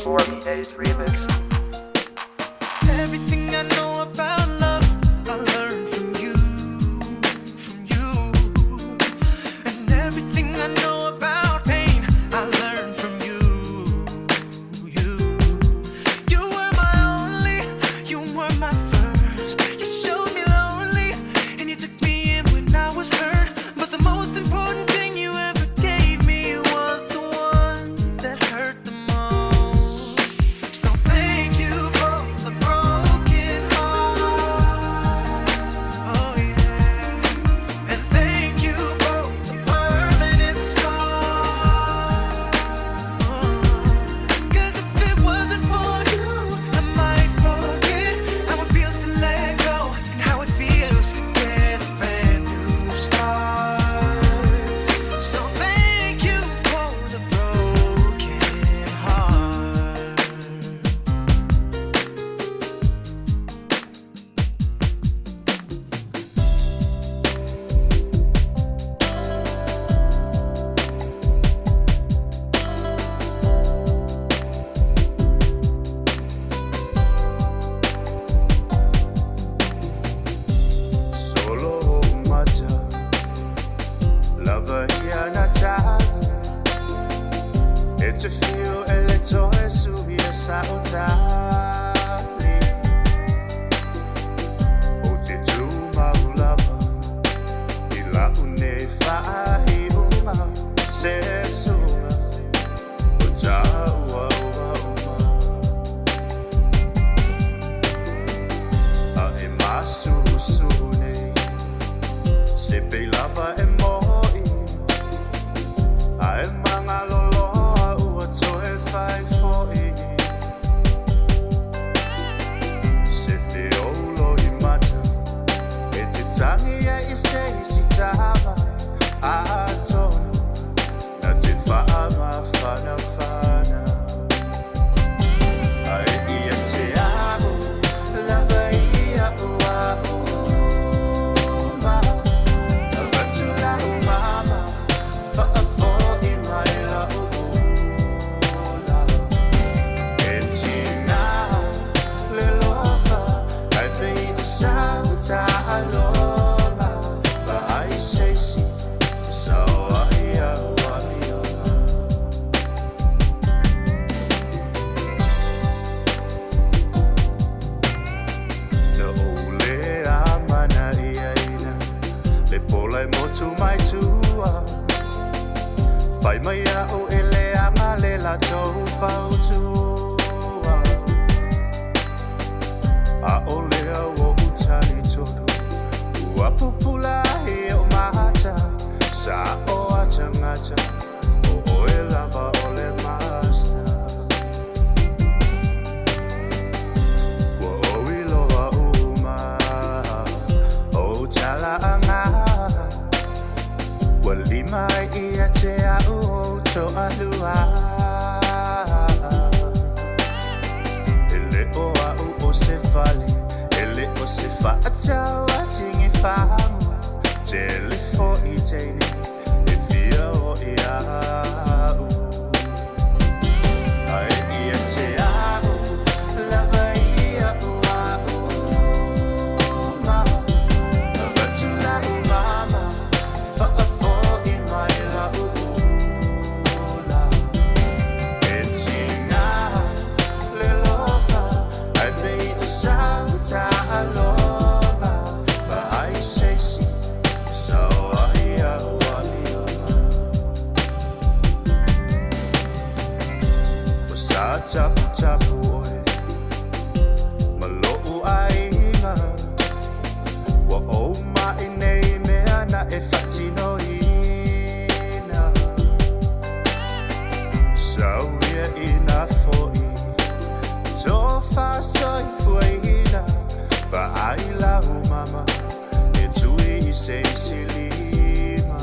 4PA's remix. Everything I know about love, I learned from you, and everything I know about pain, I learned from you. You were my only, you were my first. You showed me lonely, and you took me in when I was hurt. But the most important thing you ever gave me was the one that hurt the most. So thank you for the broken heart. Oh yeah. And thank you for the permanent scar. 'Cause if it wasn't for you, I might forget how it feels to let go and how it feels to get a brand new start. So thank you for the broken heart. Solo maja lava hiana tagi It's a feel electro subia sautali Ote tu maulava Ila une fahi uma se sunga Oja ua ua uma A e mastu sune Se pe lava e moi A e manga loloa ua toe fai foi Se te olo i mata E te tangi e i se i si tama A tonu Na te whaama whana whana A e ia te au Lava ia ua uma Abatula umama Whaafo i mai la uula E tina le lofa Ai pei i sauta aloha Ba ai seisi Sao ai au ai ona Na ole a mana ia ina Le pola e motu mai tua Whai mai a o ele anga le la tau whautua A o lea o utani toru Ua pupula he o mahata Sa o a tangata O oe lava o le master Ua o iloa uma O tala anga Ua lima ia te au o to alua Ele o au o se vale Ele o se whaatau a tingi whamu Telefo i teine E fia o i au Ai ia te au Lava ia ua uma Abatula umama Whaafo i mai la uula E tina le lofa Ai pei o sauta aloha Ba ai seisi Sao ai au ai ona O sa tapu tapu oe Malou ainga Wa o mai nei mea na e whatino ina Sauria ina foi Tō whasoi fuaina Ba ai lau mama E tui i se silima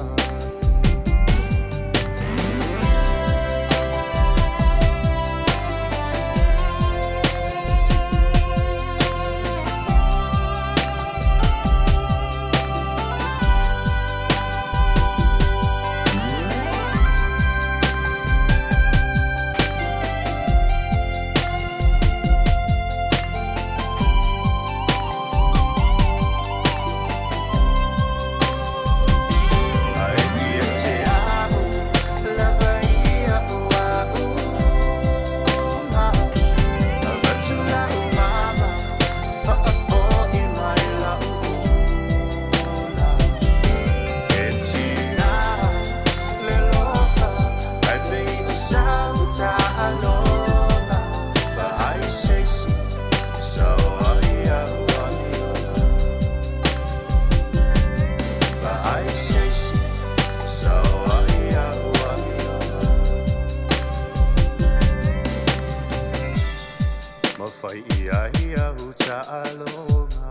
fai ia ia uta alonga.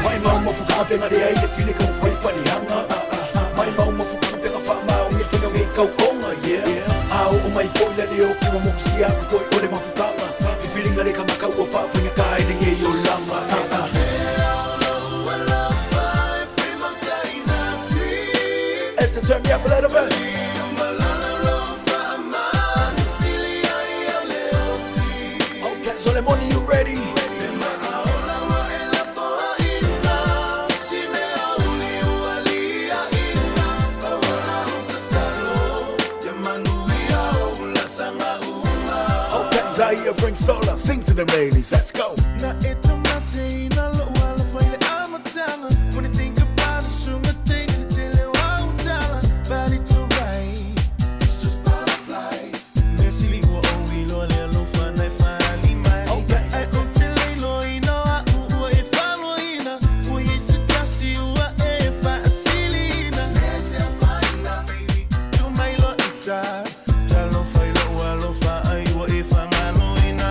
Mai mau mafuka penga de ai fili ka foi kwani hanga. Mai mau mafuka penga fa mau ngi fino ngi kau konga yeah. Au o mai foi le o ki mo musia ku foi ore mafuka. Fi fili ngare ka maka o fa fina kai de ngi yo langa. Essa turn me up a little bit. Okay, so the money you ready? Zaya, bring solar, sing to the ladies, let's go. Na ito mate na lo wala faile amatala. When you think about it, sunga take it till it wow tala. Body to right, it's just part of life. Nesili wo owi lo le lo fa na fali mai. Okay. I until lo ina wa e falo ina. Wo yesi tasi wa e fa asilina. Nese faina baby. To my lo ita. Talo failo wa lo fa ai wa e fa ngalo ina.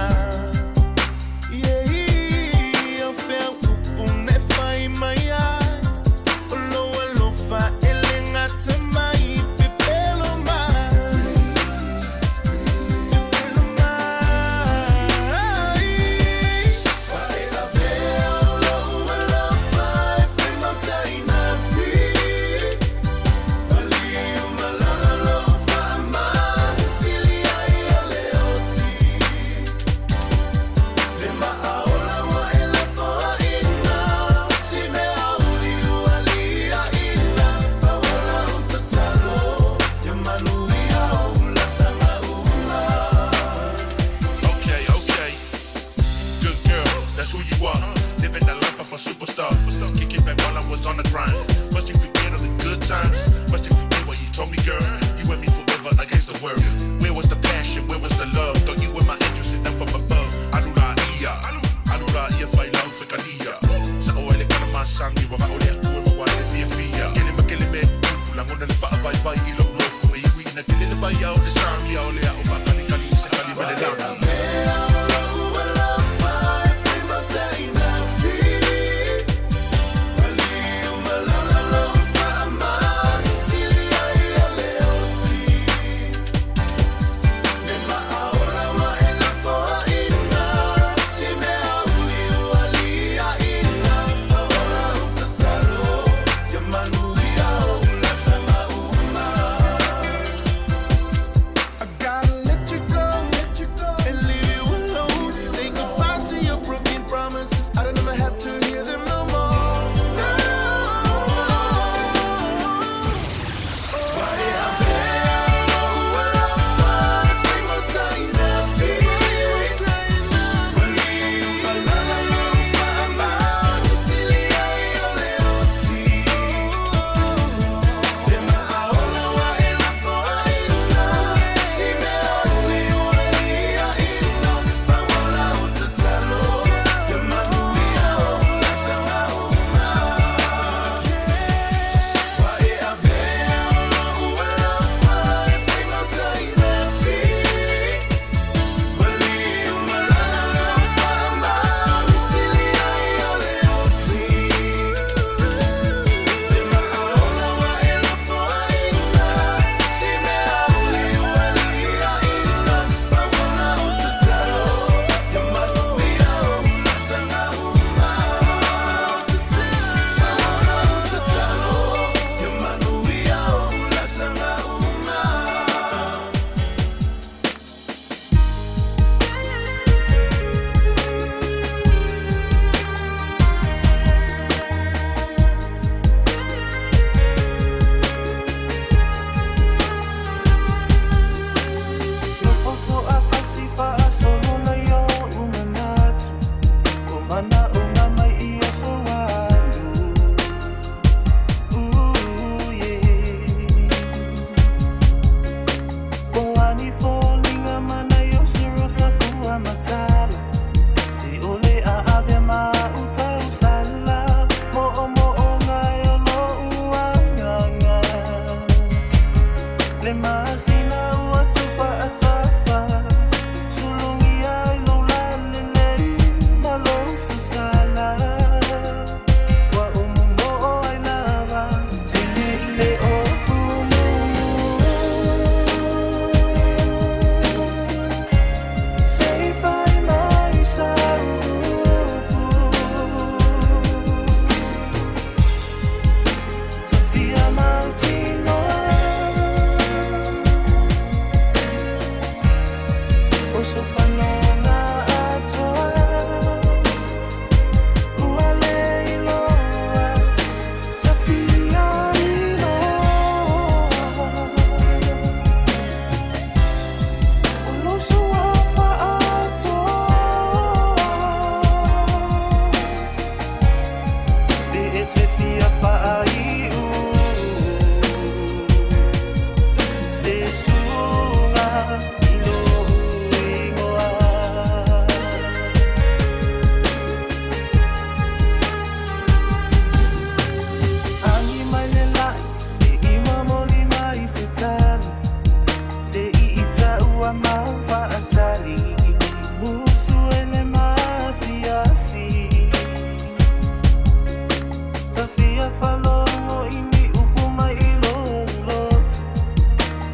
A superstar, kick it back while I was on the grind. Must you forget all the good times? Must you forget what you told me, girl? You and me forever against the world. Where was the passion? Where was the love? Thought you were my interest in them from above. Alula ia fai lau fekalia. Sa oele kana masangi wa maole aku e mawale fia. Kele me langona le faa vai ilo loko. E iwi na kele le bai au te sangi a ole a o fakali kali se kali mele langa.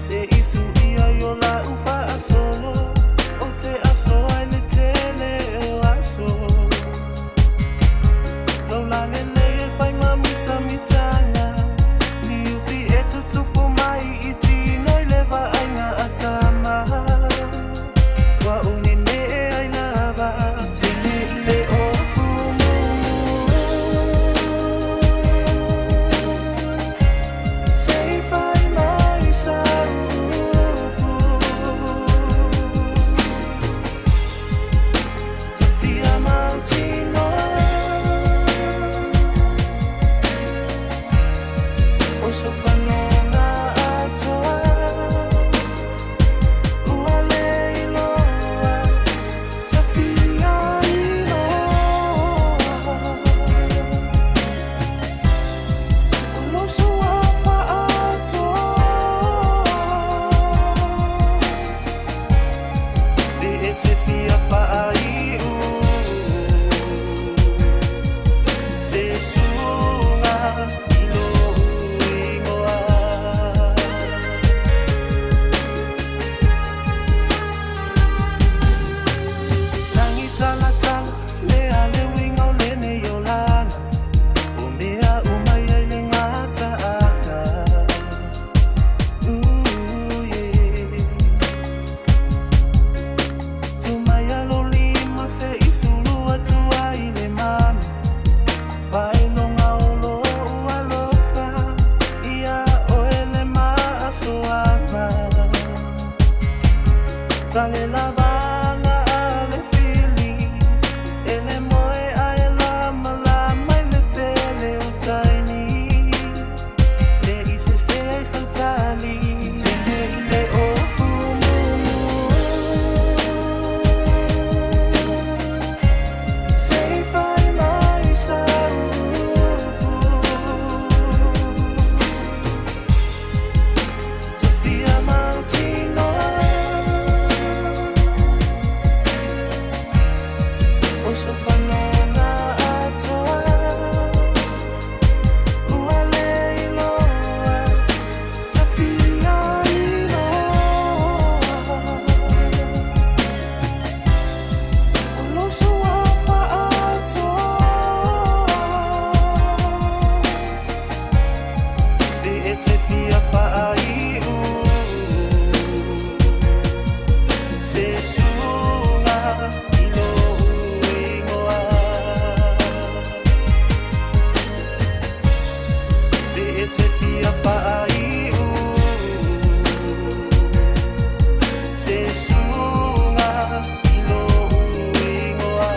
Se isu ia yo la ufa asolo o te aso ai le tele o aso lo la le fai mamita mitanga ni ufi e tutupu mai iti noi leva aina atama wa unine ai lava tele le ofu say fai mai sa so fanona atoa ualeilo tafia ilo uloso wafa atoa de etefia faiu se sunga Tale la banga ale fili ele moe ai la mala mai le tele utaini le ise se santali tele le ofu say fai mai sa Sofia Martino so fanona atoa ualeilo tafia ilo uloso wafa atoa de etefia faiu se sunga Tefia faiu se sunga ilo ingoa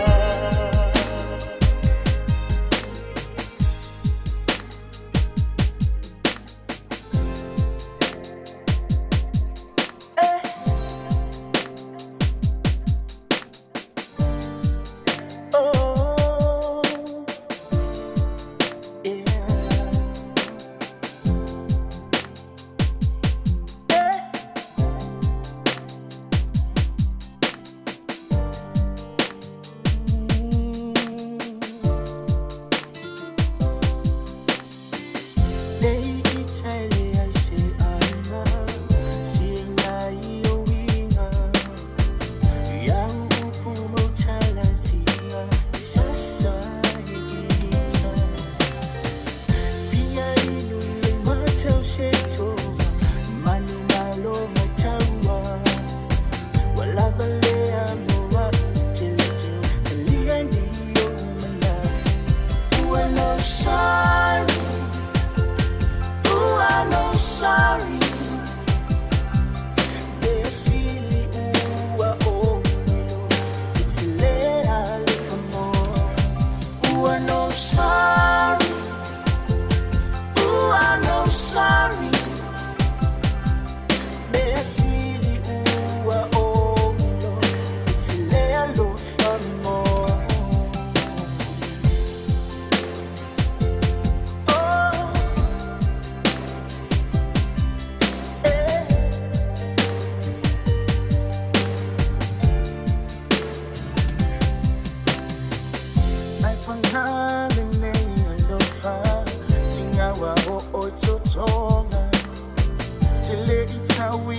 how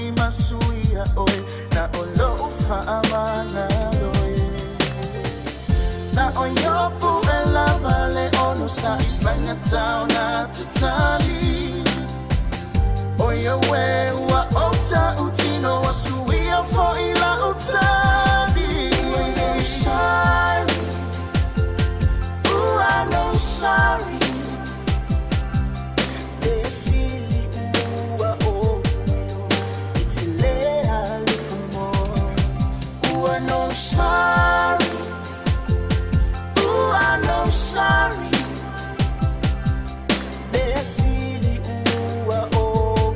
sa ifanya tauna tutali Oya we wa ota utino wa suia fo ila utali Sorry Ooh, I know sorry Desili uwa oh It's lea lifa more Ooh, I know sorry Ooh, I know sorry Desili uwa oh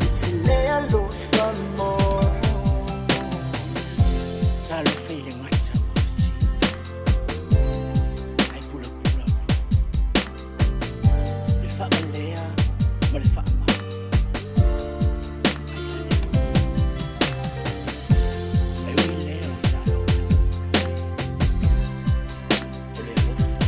It's lea lifa more Talo feeling right time I pull up Le fa malea Ma le fa ma Ai ui leo talo Ole ofa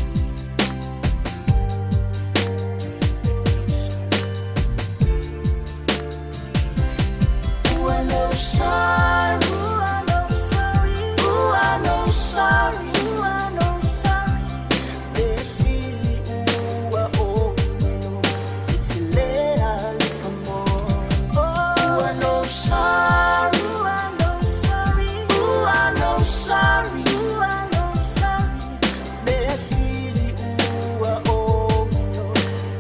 Ooh, I know sorry. Ooh, I know sorry. Ooh, I know sorry. Ooh, I know sorry. Desili uwa oh It's lea lifa more. Ooh, I know sorry. Ooh, I know sorry. Ooh, I know sorry. Ooh, I know sorry. Desili uwa oh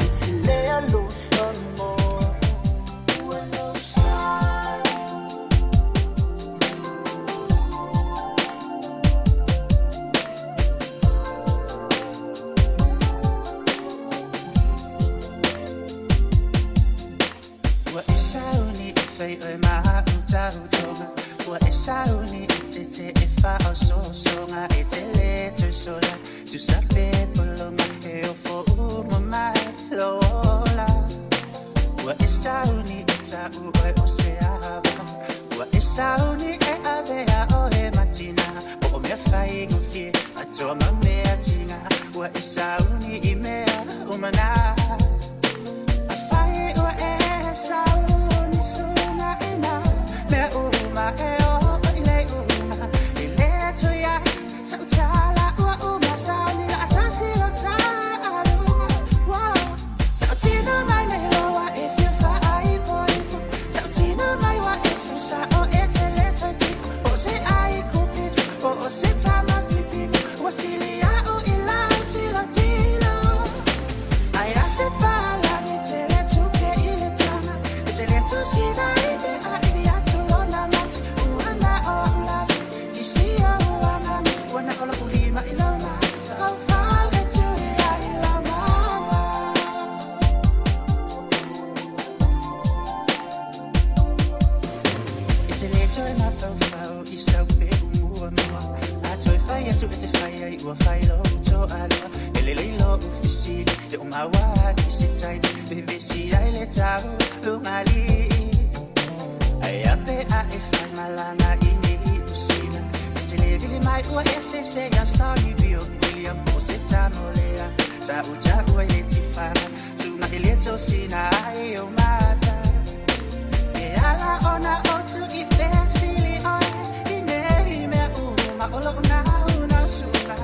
It's lea lifa more. Ooh, I know sorry. Wa isauni fai oi maha uta utonga Wa isauni tete fa so songa etele to sola tu sape poloma e ofo mama lola Wa isauni ta oi oseava Wa isauni e avea o e matina o me fai ngofie atoma me atinga Wa isauni imea umana Afai o e sauni suna ina me uma e o ile uma ile to ya sautala o uma sauni atasi o ta aluma wow sautina mai me loa if you fai boy sautina mai wa esusa o etele to ki o se ai kupit o se tama pipi o silia o ila tilo tilo ai ase pala ni tele tuke ile tama tele tu sina ibe a ibe atulona mat uana o love isia uana wana ola kulima ilama how far that you are ilama It's a little in my profile, it's so big, more. I toy fire to it, fire, you a fire, to Allah. Elelo, offici, the Umawa, is it tight, baby, see, I let out, Umali. I ape, if I'm Malanga, in the Usina. It's a little my OS, say, I saw you, William, Positano, Lea, Tauta, Tifana, Suna, Eleto, Sina, I, Mata. Ala ona otu ife sili oe Ineri me uma olo una suna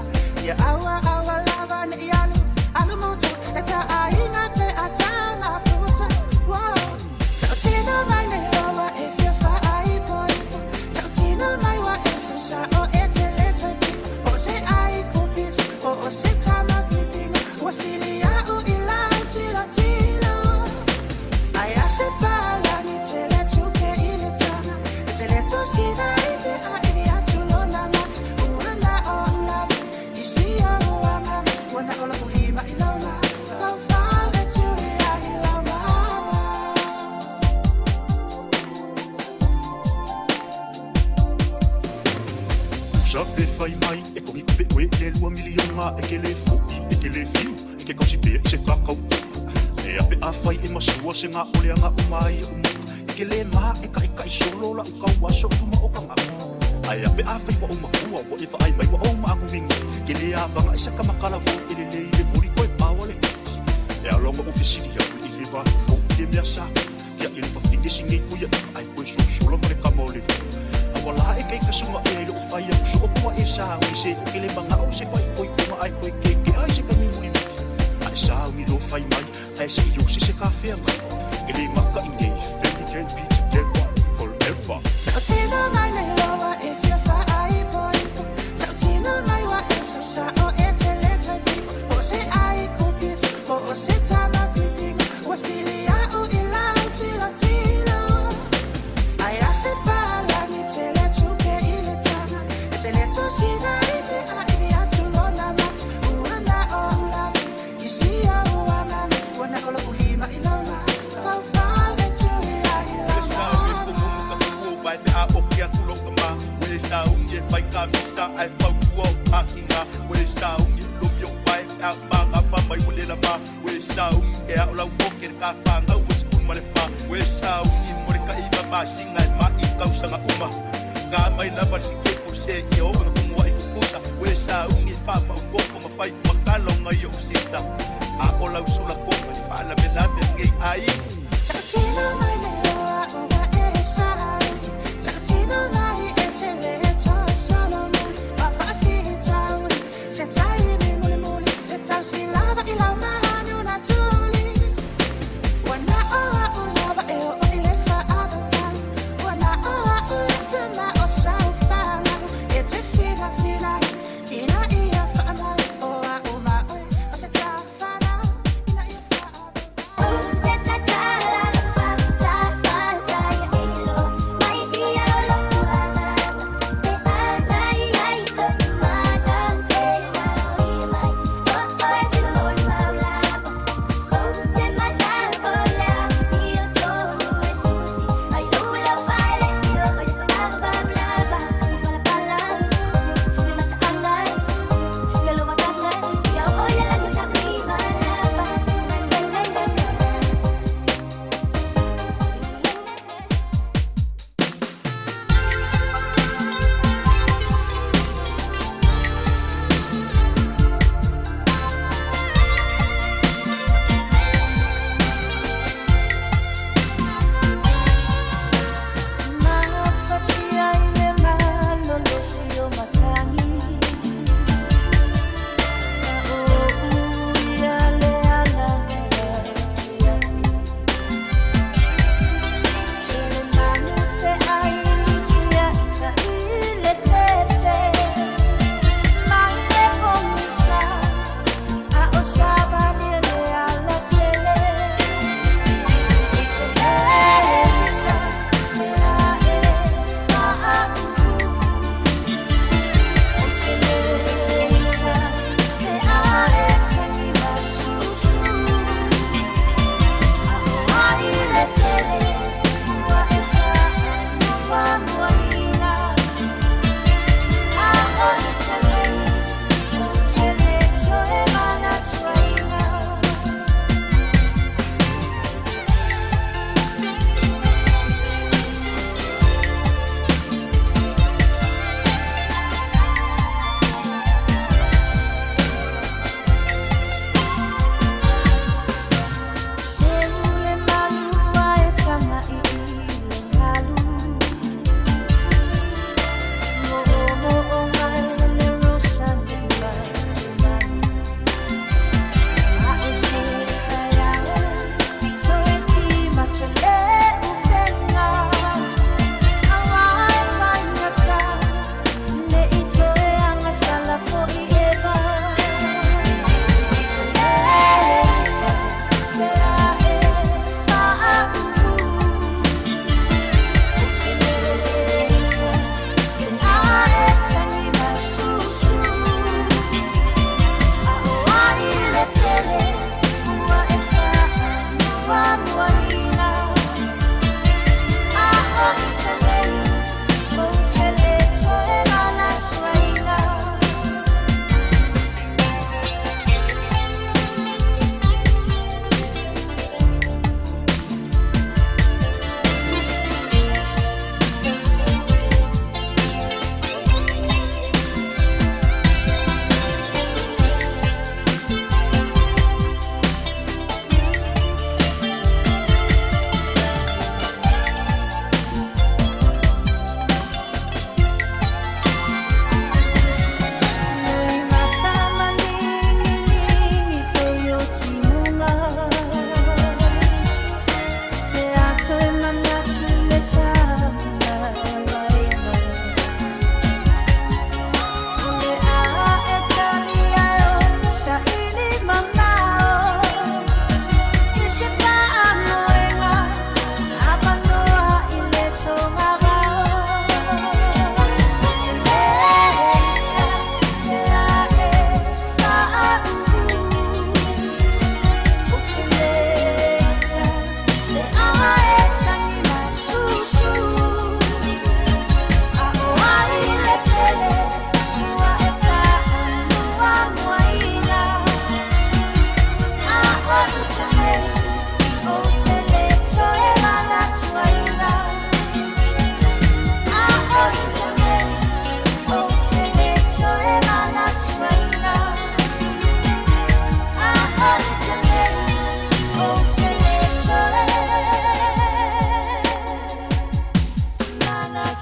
Ya awa lava ni alu mutu Eta aina pe atama futa Wow Tautina mai ne loa if you fa ai boy Tautina mai wa esusa o etele toki O se ai kupit o se tama pipinga Wasili ya u ila tilo tilo Aya se pala ni tele tuke ile tana Tele to sina ibe a ibe atulona mat Uana o love Isi ya uama Wana ola ulima ilama Fau etu ya ilama Sabe fai mai e komi kupe oe le lua milionga e ke le fuki e ke le fiu e ke kausi pe se kakau E ape a fai e masua se ngā oleanga umai e umuka e ke le maa e kai solo la ukau waso tuma o kanga Ai ape a fai wa umakua wa e whaai mai wa o maangu mingi ke le a vanga isa kamakala vo e le le vori koe pawale E alonga ufisiri ya i le va fo le mea sa Kia i le whakike singi kuia ai koe sola mare kamole Wala e kei kasunga e lo fai a so o e sa o se ke le manga o se fai koe kuma ai koe ke ai se kami muli as you use it, I feel like it maka in a very can be together forever. Tino mai nei loa e fia fa ai poi. Tino mai wa e so sa o e te le tai. O se ai kupis, o se tama pipi. O silia o ilau tilo tilo. Ai ase pala ni te le tuke i le tama. Te le to sina i te a i atu lona mat. Uana o lavi, you see o uana. Wana o lo ulima i launa. Fau fa me tu i a i launa. By the apple, yeah, to look at when it's out, if I come to start, I found you all packing up. When it's out, you look your wife out, bang up on my will in a bar. When it's out, yeah, all I walk in a fang, I was good, my far. When it's out, in Morica, even my sing, I might eat out some uma. Got my lover, she gave for say, you over the white pusa. When it's out, if I go for my fight, my calong, I yoke sit down. I all out so like go, and follow me, love and gay eye. Tino mai nei loa o ga e sai. Tino mai e te le to Solomon. Wa fa ki tau. Se tai mi muli muli. Se tau si lava I lau mahani una tuli. Wana oa o lava e o I le fa avau. Wana oa o le tama o sau whanau. E te whina whina. Ina ia whaamau. Oa o maoi. O se tā whanau. Ina ia whaamau.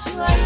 She want